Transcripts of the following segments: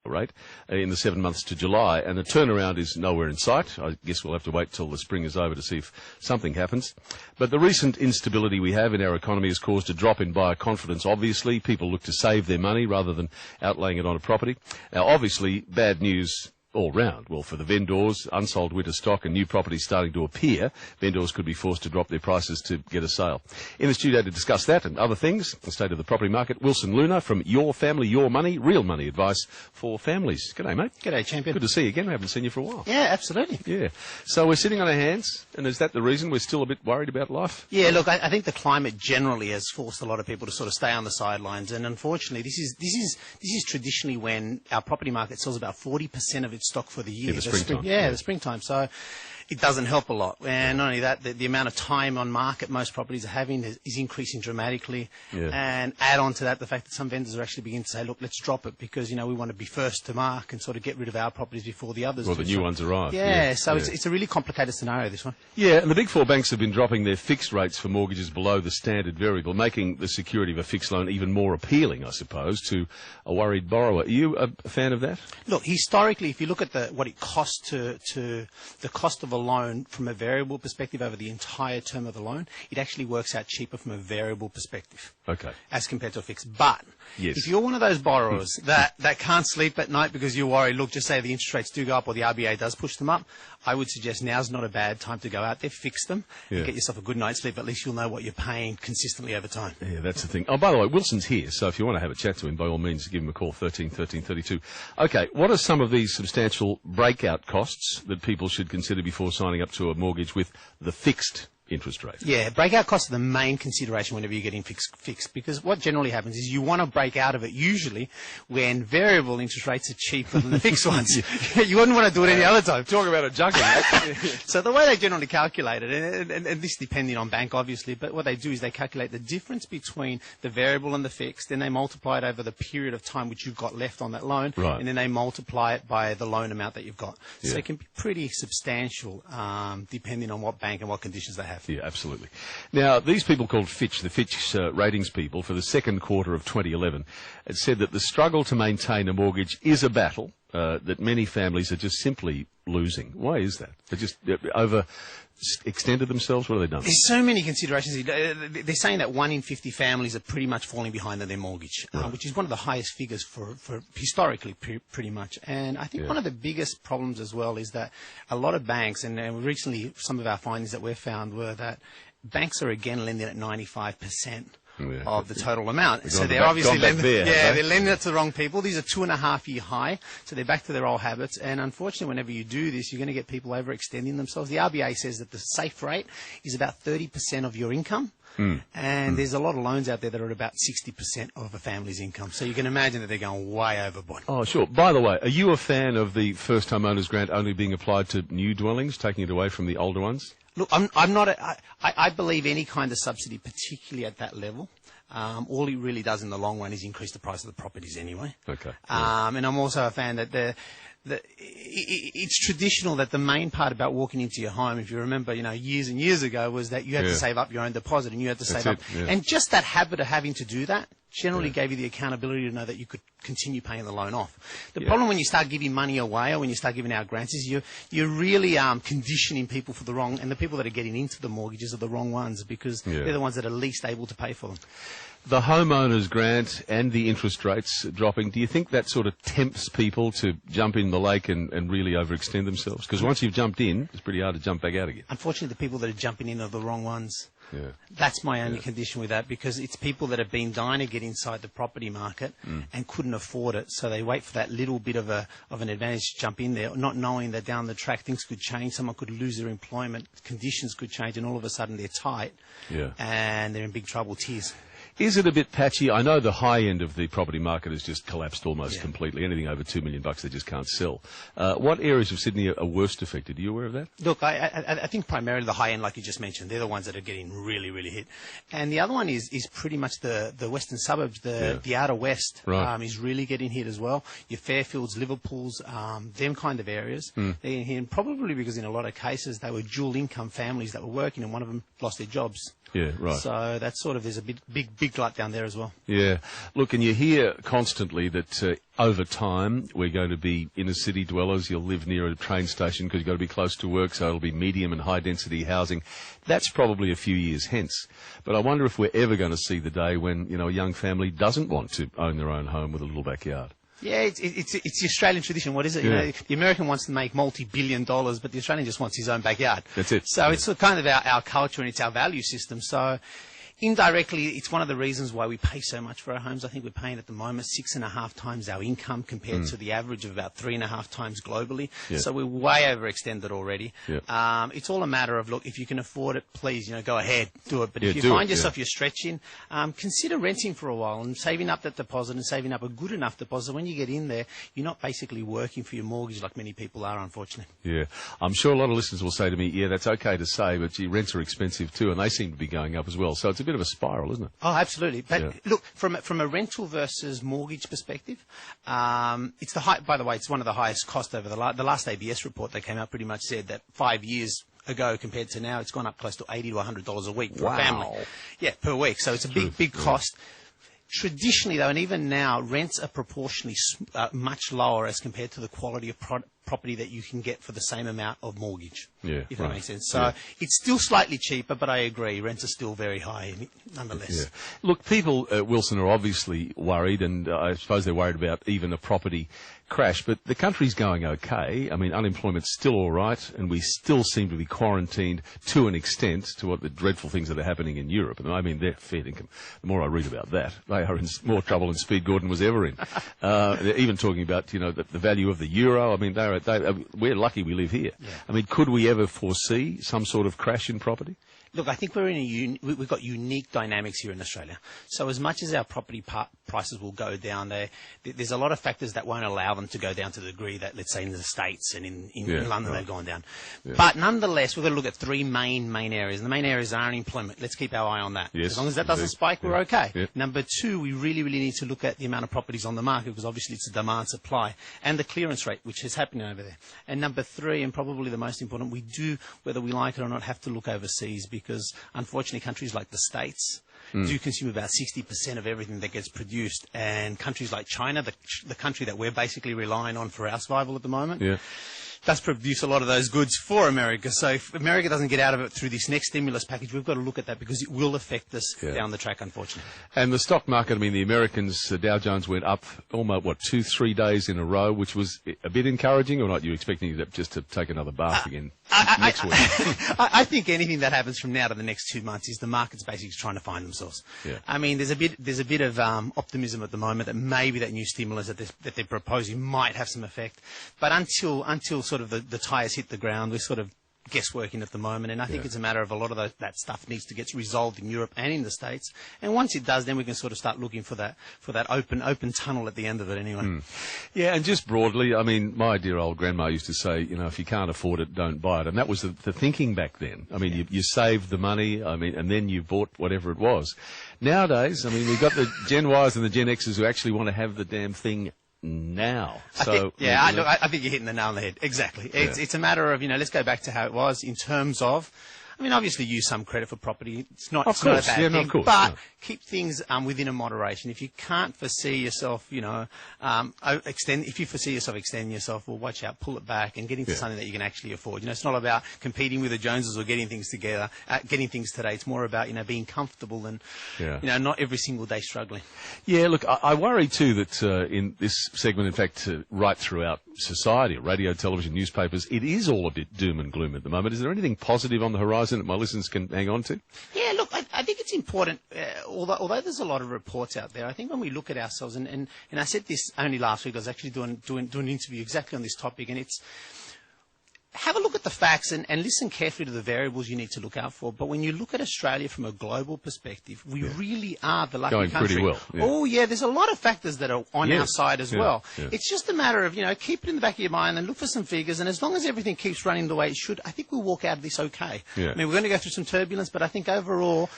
rate in the 7 months to July, and the turnaround is nowhere in sight. I guess we'll have to wait till the spring is over to see if something happens. But the recent instability we have in our economy has caused a drop in buyer confidence, obviously. People look to save their money rather than outlaying it on a property. Now, obviously, bad news all round. Well, for the vendors, unsold winter stock and new properties starting to appear, vendors could be forced to drop their prices to get a sale. In the studio to discuss that and other things, the state of the property market, Wilson Luna from Your Family, Your Money, real money advice for families. G'day, mate. G'day, champion. Good to see you again. I haven't seen you for a while. Yeah, absolutely. Yeah. So we're sitting on our hands, and is that the reason we're still a bit worried about life? Yeah, look, I think the climate generally has forced a lot of people to sort of stay on the sidelines, and unfortunately, this is traditionally when our property market sells about 40% of its stock for the year. In the springtime. The springtime. So it doesn't help a lot. And not only that, the amount of time on market most properties are having is increasing dramatically. Yeah. And add on to that the fact that some vendors are actually beginning to say, look, let's drop it because, we want to be first to mark and sort of get rid of our properties before the others Well, do. the new ones arrive. Yeah, so it's a really complicated scenario, this one. Yeah, and the big four banks have been dropping their fixed rates for mortgages below the standard variable, making the security of a fixed loan even more appealing, I suppose, to a worried borrower. Are you a fan of that? Look, historically, if you look at what it costs to the cost of a loan from a variable perspective over the entire term of the loan, it actually works out cheaper from a variable perspective. Okay. As compared to a fixed. But yes, if you're one of those borrowers that can't sleep at night because you're worried, look, just say the interest rates do go up or the RBA does push them up, I would suggest now's not a bad time to go out there, fix them, and get yourself a good night's sleep. At least you'll know what you're paying consistently over time. Yeah, that's the thing. Oh, by the way, Wilson's here, so if you want to have a chat to him, by all means, give him a call, 13 13 32. Okay, what are some of these substantial breakout costs that people should consider before signing up to a mortgage with the fixed interest rate? Yeah, breakout costs are the main consideration whenever you're getting fixed, because what generally happens is you want to break out of it usually when variable interest rates are cheaper than the fixed ones. You wouldn't want to do it any other time. Talk about a juggling. So the way they generally calculate it, and this depending on bank obviously, but what they do is they calculate the difference between the variable and the fixed, then they multiply it over the period of time which you've got left on that loan, right, and then they multiply it by the loan amount that you've got. Yeah. So it can be pretty substantial depending on what bank and what conditions they have. Yeah, absolutely. Now, these people called Fitch, the Fitch ratings people, for the second quarter of 2011, it said that the struggle to maintain a mortgage is a battle that many families are just simply losing. Why is that? They just overextended themselves? What have they done? There's so many considerations. They're saying that 1 in 50 families are pretty much falling behind on their mortgage, right, which is one of the highest figures for historically pretty much. And I think one of the biggest problems as well is that a lot of banks, and recently some of our findings that we've found were that banks are again lending at 95%. Of the total amount. So they're obviously lending, they're lending it to the wrong people. These are 2.5-year high, so they're back to their old habits. And unfortunately, whenever you do this, you're going to get people overextending themselves. The RBA says that the safe rate is about 30% of your income. And there's a lot of loans out there that are at about 60% of a family's income. So you can imagine that they're going way overboard. Oh, sure. By the way, are you a fan of the first home owner's grant only being applied to new dwellings, taking it away from the older ones? Look, I'm not. I believe any kind of subsidy, particularly at that level, all it really does in the long run is increase the price of the properties anyway. Okay. And I'm also a fan that it's traditional that the main part about walking into your home, if you remember, years and years ago, was that you had to save up your own deposit and you had to save up. And just that habit of having to do that generally gave you the accountability to know that you could continue paying the loan off. The problem when you start giving money away or when you start giving out grants is you're really conditioning people for the wrong, and the people that are getting into the mortgages are the wrong ones because they're the ones that are least able to pay for them. The homeowners grant and the interest rates dropping, do you think that sort of tempts people to jump in the lake and really overextend themselves? Because once you've jumped in, it's pretty hard to jump back out again. Unfortunately, the people that are jumping in are the wrong ones. Yeah. That's my only condition with that, because it's people that have been dying to get inside the property market and couldn't afford it, so they wait for that little bit of an advantage to jump in there, not knowing that down the track things could change, someone could lose their employment, conditions could change, and all of a sudden they're tight and they're in big trouble, tears. Is it a bit patchy? I know the high end of the property market has just collapsed almost completely. Anything over $2 million they just can't sell. What areas of Sydney are worst affected? Are you aware of that? Look, I think primarily the high end, like you just mentioned, they're the ones that are getting really, really hit. And the other one is pretty much the western suburbs, the outer west is really getting hit as well. Your Fairfields, Liverpools, them kind of areas. They're getting hit, probably because in a lot of cases they were dual income families that were working and one of them lost their jobs Yeah, right. So that's sort of, there's a big glut down there as well. Yeah. Look, and you hear constantly that over time we're going to be inner city dwellers. You'll live near a train station because you've got to be close to work, so it'll be medium and high density housing. That's probably a few years hence. But I wonder if we're ever going to see the day when, a young family doesn't want to own their own home with a little backyard. Yeah, it's the Australian tradition. What is it? Yeah. The American wants to make multi-billion dollars, but the Australian just wants his own backyard. That's it. So it's kind of our culture and it's our value system. So indirectly, it's one of the reasons why we pay so much for our homes. I think we're paying at the moment 6.5 times our income compared to the average of about 3.5 times globally. Yeah. So we're way overextended already. Yeah. It's all a matter of, look, if you can afford it, please, go ahead, do it. But if you do find it, yourself you're stretching, consider renting for a while and saving up that deposit and saving up a good enough deposit. When you get in there, you're not basically working for your mortgage like many people are, unfortunately. Yeah. I'm sure a lot of listeners will say to me, yeah, that's okay to say, but gee, rents are expensive too, and they seem to be going up as well. So it's a bit of a spiral, isn't it? Oh, absolutely. But Yeah. look, from a rental versus mortgage perspective, it's by the way, it's one of the highest cost over the last ABS report that came out pretty much said that 5 years ago compared to now, it's gone up close to $80 to $100 a week for a family. Yeah, per week. So it's a big cost. Traditionally, though, and even now, rents are proportionally much lower as compared to the quality of property that you can get for the same amount of mortgage, if that makes sense. So it's still slightly cheaper, but I agree, rents are still very high nonetheless. Yeah. Look, people, Wilson, are obviously worried, and I suppose they're worried about even a property crash, but the country's going okay. I mean, unemployment's still all right, and we still seem to be quarantined to an extent to what the dreadful things that are happening in Europe. And I mean, they're fair income. The more I read about that, they are in more trouble than Speed Gordon was ever in. They're even talking about, the value of the euro. I mean, we're lucky we live here. Yeah. I mean, could we ever foresee some sort of crash in property? Look, I think we've got unique dynamics here in Australia. So as much as our property prices will go down, there's a lot of factors that won't allow them to go down to the degree that, let's say, in the States and in London they've gone down. Yeah. But nonetheless, we've got to look at three main areas. And the main areas are unemployment. Let's keep our eye on that. Yes, as long as that doesn't spike, we're okay. Yeah. Number two, we really need to look at the amount of properties on the market because obviously it's a demand supply and the clearance rate, which is happening over there. And number three, and probably the most important, we do, whether we like it or not, have to look overseas because unfortunately countries like the States do consume about 60% of everything that gets produced, and countries like China, the country that we're basically relying on for our survival at the moment, does produce a lot of those goods for America. So if America doesn't get out of it through this next stimulus package, we've got to look at that because it will affect us down the track, unfortunately. And the stock market, I mean, the Americans, Dow Jones went up almost, 2-3 days in a row, which was a bit encouraging, or not? You expecting it just to take another bath again next week? I think anything that happens from now to the next 2 months is the market's basically trying to find themselves. Yeah. I mean, there's a bit of optimism at the moment that maybe that new stimulus that they're proposing might have some effect, but until sort of the tyres hit the ground, we're sort of guessworking at the moment, and I think it's a matter of a lot of that stuff needs to get resolved in Europe and in the States, and once it does, then we can sort of start looking for that open tunnel at the end of it anyway. Yeah, and just broadly, I mean, my dear old grandma used to say, if you can't afford it, don't buy it, and that was the thinking back then. I mean, you saved the money, and then you bought whatever it was. Nowadays, I mean, we've got the Gen Ys and the Gen Xs who actually want to have the damn thing now. So I think you're hitting the nail on the head. Exactly. It's a matter of, let's go back to how it was in terms of, I mean, obviously use some credit for property. It's not a bad thing, of course, but keep things within a moderation. If you can't foresee yourself, if you foresee yourself extending yourself, well, watch out, pull it back and get into something that you can actually afford. It's not about competing with the Joneses or getting things together, getting things today. It's more about, being comfortable and, not every single day struggling. Yeah, look, I worry too that in this segment, in fact, right throughout society, radio, television, newspapers, it is all a bit doom and gloom at the moment. Is there anything positive on the horizon that my listeners can hang on to? Yeah, look, I think it's important, although there's a lot of reports out there, I think when we look at ourselves, and I said this only last week, I was actually doing an interview exactly on this topic, and it's, have a look at the facts and listen carefully to the variables you need to look out for. But when you look at Australia from a global perspective, we really are the lucky country. Going pretty well. Yeah. Oh, yeah, there's a lot of factors that are on our side as well. Yeah. It's just a matter of, keep it in the back of your mind and look for some figures. And as long as everything keeps running the way it should, I think we'll walk out of this okay. Yeah. I mean, we're going to go through some turbulence, but I think overall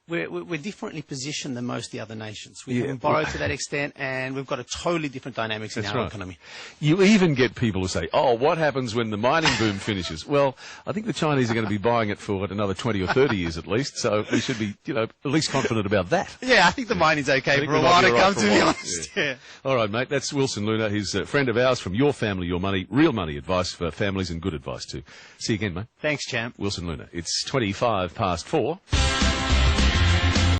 we're differently positioned than most of the other nations. We haven't borrowed to that extent, and we've got a totally different dynamics in our economy. You even get people who say, oh, what happens when the mining boom finishes. Well, I think the Chinese are going to be buying it for another 20 or 30 years at least, so we should be, at least confident about that. Yeah, I think the mining's okay for a while to come, to be honest. Yeah. All right, mate, that's Wilson Luna. He's a friend of ours from Your Family, Your Money, real money advice for families and good advice too. See you again, mate. Thanks, champ. Wilson Luna. It's 4:25.